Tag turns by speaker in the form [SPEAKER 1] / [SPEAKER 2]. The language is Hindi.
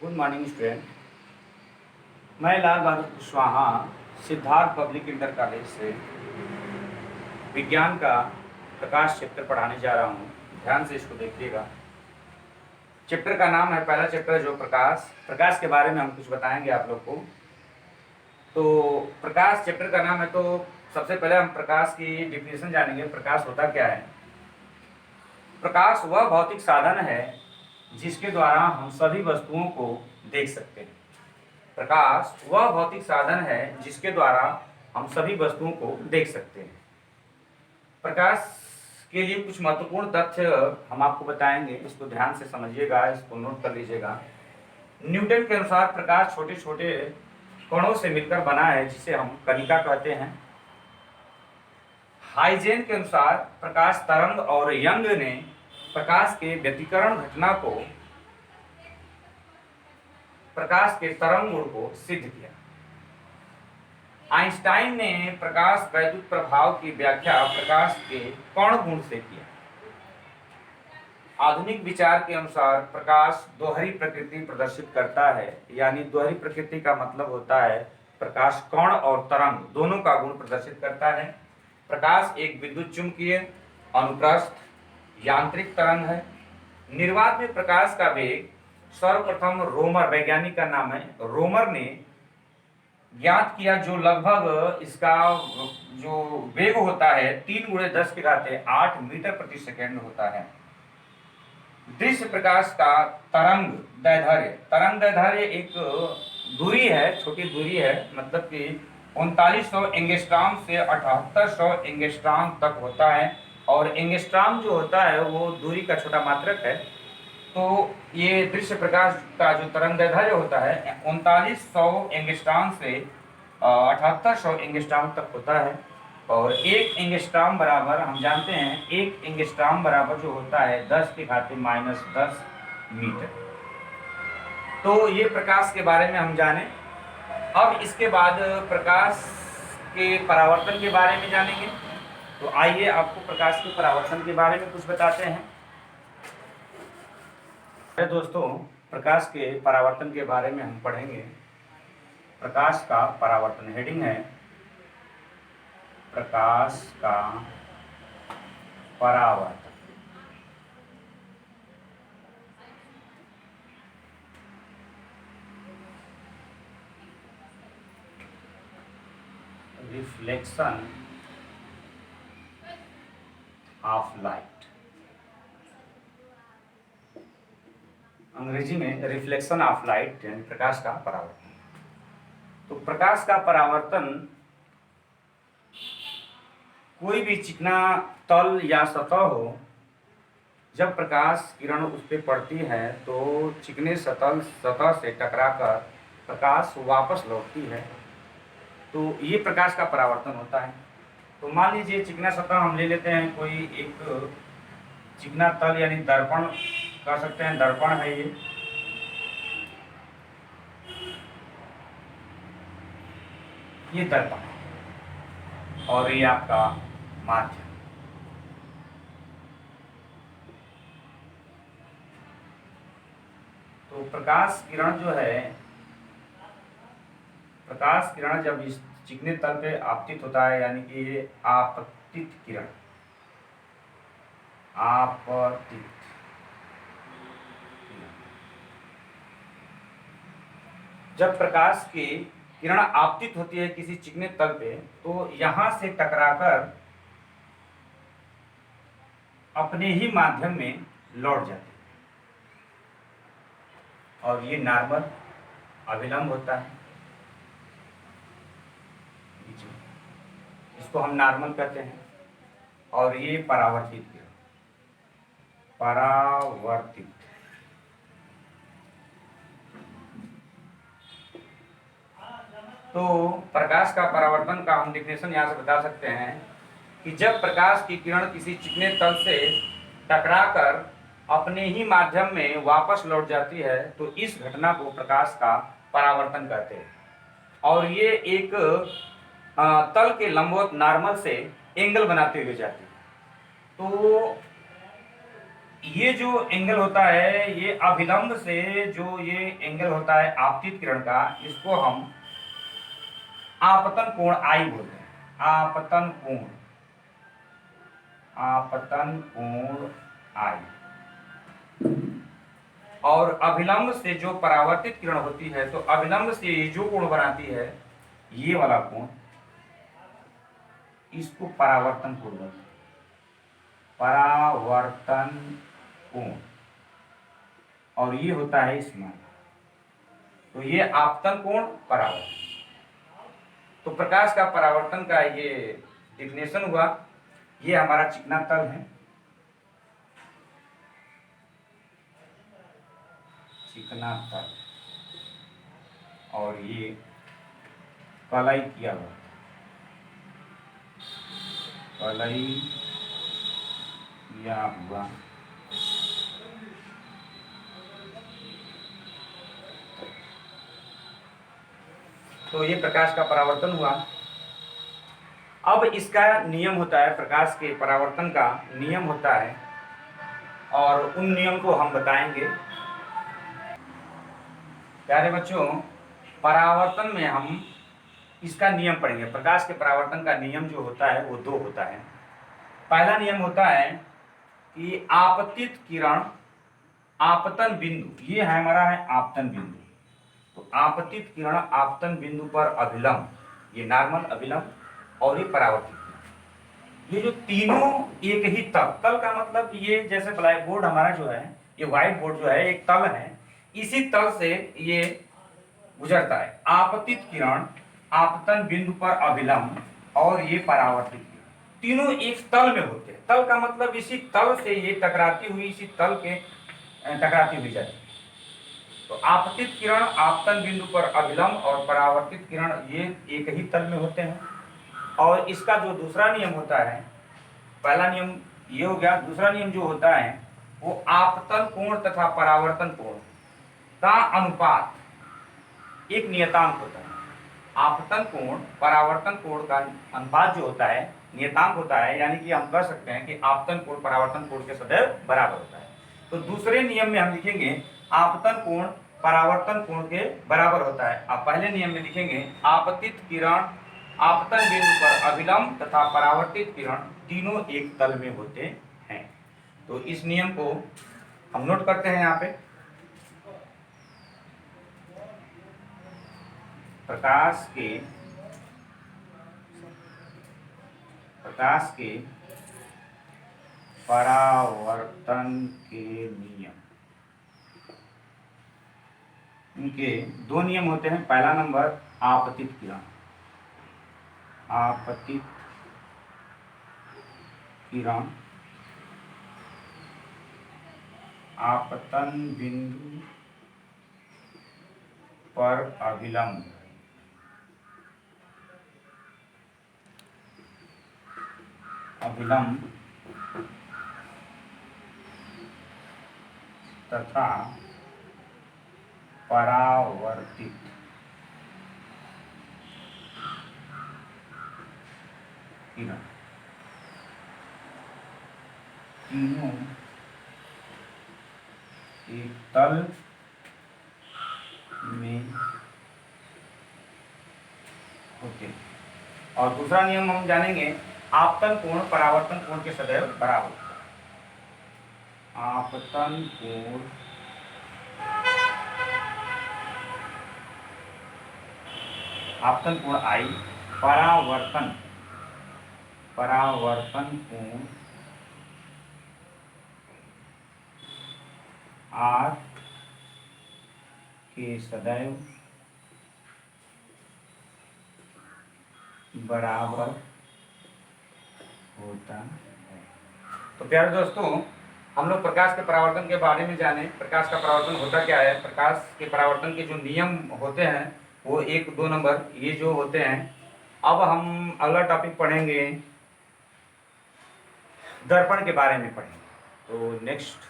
[SPEAKER 1] Good morning student. मैं Lal Bahadur Kushwaha Siddharth public inter college से विज्ञान का प्रकाश चैप्टर पढ़ाने जा रहा हूँ। ध्यान से इसको देखिएगा। चैप्टर का नाम है, पहला चैप्टर जो प्रकाश के बारे में हम कुछ बताएंगे आप लोग को। तो प्रकाश चैप्टर का नाम है, तो सबसे पहले हम प्रकाश की डिफिनेशन जानेंगे। प्रकाश होता क्या है? प्रकाश वह भौतिक साधन है जिसके द्वारा हम सभी वस्तुओं को देख सकते हैं। प्रकाश वह भौतिक साधन है जिसके द्वारा हम सभी वस्तुओं को देख सकते हैं। प्रकाश के लिए कुछ महत्वपूर्ण तथ्य हम आपको बताएंगे, इसको ध्यान से समझिएगा, इसको नोट कर लीजिएगा। न्यूटन के अनुसार प्रकाश छोटे छोटे कणों से मिलकर बना है जिसे हम कणिका कहते हैं। हाइजेन के अनुसार प्रकाश तरंग और यंग ने प्रकाश के व्यतिकरण घटना को, प्रकाश के तरंग गुण को सिद्ध किया। आइंस्टाइन ने प्रकाश वैद्युत प्रभाव की व्याख्या प्रकाश के कण गुण से किया। आधुनिक विचार के अनुसार प्रकाश दोहरी प्रकृति प्रदर्शित करता है, यानी दोहरी प्रकृति का मतलब होता है प्रकाश कण और तरंग दोनों का गुण प्रदर्शित करता है। प्रकाश एक विद्युत चुंबकीय, अनुप्रस्थ, यांत्रिक तरंग है। निर्वात में प्रकाश का वेग सर्वप्रथम रोमर, वैज्ञानिक का नाम है, रोमर ने ज्ञात किया, जो लगभग इसका जो वेग होता है 3 × 10⁸ मीटर प्रति सेकेंड होता है। दृश्य प्रकाश का तरंग दैर्ध्य एक दूरी है, छोटी दूरी है, मतलब कि 3900 एंगस्ट्रॉम से 7800 एंगस्ट्रॉम तक होता है। और एंगस्ट्रॉम जो होता है वो दूरी का छोटा मात्रक है। तो ये दृश्य प्रकाश का जो तरंग दैर्ध्य होता है 3900 एंगस्ट्रॉम से 7800 एंगस्ट्रॉम तक होता है। और एक एंगस्ट्रॉम बराबर, हम जानते हैं, एक एंगस्ट्रॉम बराबर जो होता है 10⁻−10 मीटर। तो ये प्रकाश के बारे में हम जाने। अब इसके बाद प्रकाश के परावर्तन के बारे में जानेंगे। तो आइए आपको प्रकाश के परावर्तन के बारे में कुछ बताते हैं। दोस्तों, प्रकाश के परावर्तन के बारे में हम पढ़ेंगे। प्रकाश का परावर्तन, हेडिंग है प्रकाश का परावर्तन। रिफ्लेक्शन ऑफ लाइट, अंग्रेजी में रिफ्लेक्शन ऑफ लाइट, यानी प्रकाश का परावर्तन। तो प्रकाश का परावर्तन कोई भी चिकना तल या सतह हो, जब प्रकाश किरण उस पर पड़ती है तो चिकने सतह से टकराकर प्रकाश वापस लौटती है। तो ये प्रकाश का परावर्तन होता है। तो मान लीजिए चिकना सतह हम ले लेते हैं, कोई एक चिकना तल, यानी दर्पण कह सकते हैं, दर्पण है ये दर्पण है और ये आपका माध्यम। तो प्रकाश किरण जो है, प्रकाश किरण जब इस चिकने तल पे आपतित होता है, यानी कि ये आपतित किरण, आपतित, जब प्रकाश की किरण आपतित होती है किसी चिकने तल पे, तो यहां से टकराकर अपने ही माध्यम में लौट जाती है और ये नॉर्मल अभिलंब होता है। इसको हम नॉर्मल कहते हैं। और ये परावर्तित किरण, परावर्तित। तो प्रकाश का परावर्तन का हम डिफिनेशन यहाँ से बता सकते हैं कि जब प्रकाश की किरण किसी चिकने तल से टकराकर अपने ही माध्यम में वापस लौट जाती है, तो इस घटना को प्रकाश का परावर्तन कहते हैं। और ये एक तल के लंबवत नॉर्मल से एंगल बनाते हुए जाती है। तो ये जो एंगल होता है, ये अभिलंब से जो ये एंगल होता है आपतित किरण का, इसको हम आपतन कोण आई बोलते हैं। आपतन कोण, आपतन कोण आई। और अभिलंब से जो परावर्तित किरण होती है, तो अभिलंब से ये जो कोण बनाती है, ये वाला कोण, इसको परावर्तन कोण बोलते हैं। परावर्तन कोण। और ये होता है स्मरण। तो ये आपतन कोण, परावर्तन। तो प्रकाश का परावर्तन का ये डिफिनेशन हुआ। ये हमारा चिकना तल है, चिकना तल, और ये कलई किया हुआ, कलई किया हुआ। तो ये प्रकाश का परावर्तन हुआ। अब इसका नियम होता है, प्रकाश के परावर्तन का नियम होता है, और उन नियम को हम बताएंगे। प्यारे बच्चों, परावर्तन में हम इसका नियम पढ़ेंगे। प्रकाश के परावर्तन का नियम जो होता है वो दो होता है। पहला नियम होता है कि आपतित किरण आपतन बिंदु, ये है हमारा है आपतन बिंदु। तो आपतित किरण आपतन बिंदु पर अभिलंब, ये नॉर्मल अभिलंब, और ये परावर्तित किरण, ये जो तीनों एक ही तल, तल का मतलब ये जैसे ब्लैक बोर्ड हमारा जो है, ये व्हाइट बोर्ड जो है एक तल है, इसी तल से ये गुजरता है। आपतित किरण आपतन बिंदु पर अभिलंब और ये परावर्तित किरण, तीनों एक तल में होते हैं। तल का मतलब इसी तल से ये टकराती हुई, इसी तल के टकराती हुई जाती है। तो आपतित किरण आपतन बिंदु पर अभिलंब और परावर्तित किरण ये एक ही तल में होते हैं। और इसका जो दूसरा नियम होता है, पहला नियम ये हो गया, दूसरा नियम जो होता है वो आपतन कोण तथा परावर्तन कोण का अनुपात एक नियतांक होता है। आपतन कोण परावर्तन कोण का अनुपात जो होता है नियतांक होता है, यानी कि हम कह सकते हैं कि आपतन कोण परावर्तन कोण के सदैव बराबर होता है। तो दूसरे नियम में हम लिखेंगे आपतन कोण परावर्तन कोण के बराबर होता है। आप पहले नियम में लिखेंगे आपतित किरण आपतन बिंदु पर अभिलंब तथा परावर्तित किरण तीनों एक तल में होते हैं। तो इस नियम को हम नोट करते हैं यहाँ पे। प्रकाश के परावर्तन के नियम, इनके दो नियम होते हैं। पहला नंबर आपतित किरण, आपतित किरण आपतन बिंदु पर अभिलंब तथा परावर्तित किरण तीनों एक तल में होते हैं। और दूसरा नियम हम जानेंगे आपतन कोण परावर्तन कोण के सदैव बराबर होता है। आपतन कोण आपतन कोण आई, परावर्तन कोण आर के सदैव बराबर होता है। तो प्यारे दोस्तों, हम लोग प्रकाश के परावर्तन के बारे में जाने। प्रकाश का परावर्तन होता क्या है, प्रकाश के परावर्तन के जो नियम होते हैं वो 1, 2 नंबर ये जो होते हैं। अब हम अगला टॉपिक पढ़ेंगे, दर्पण के बारे में पढ़ेंगे। तो नेक्स्ट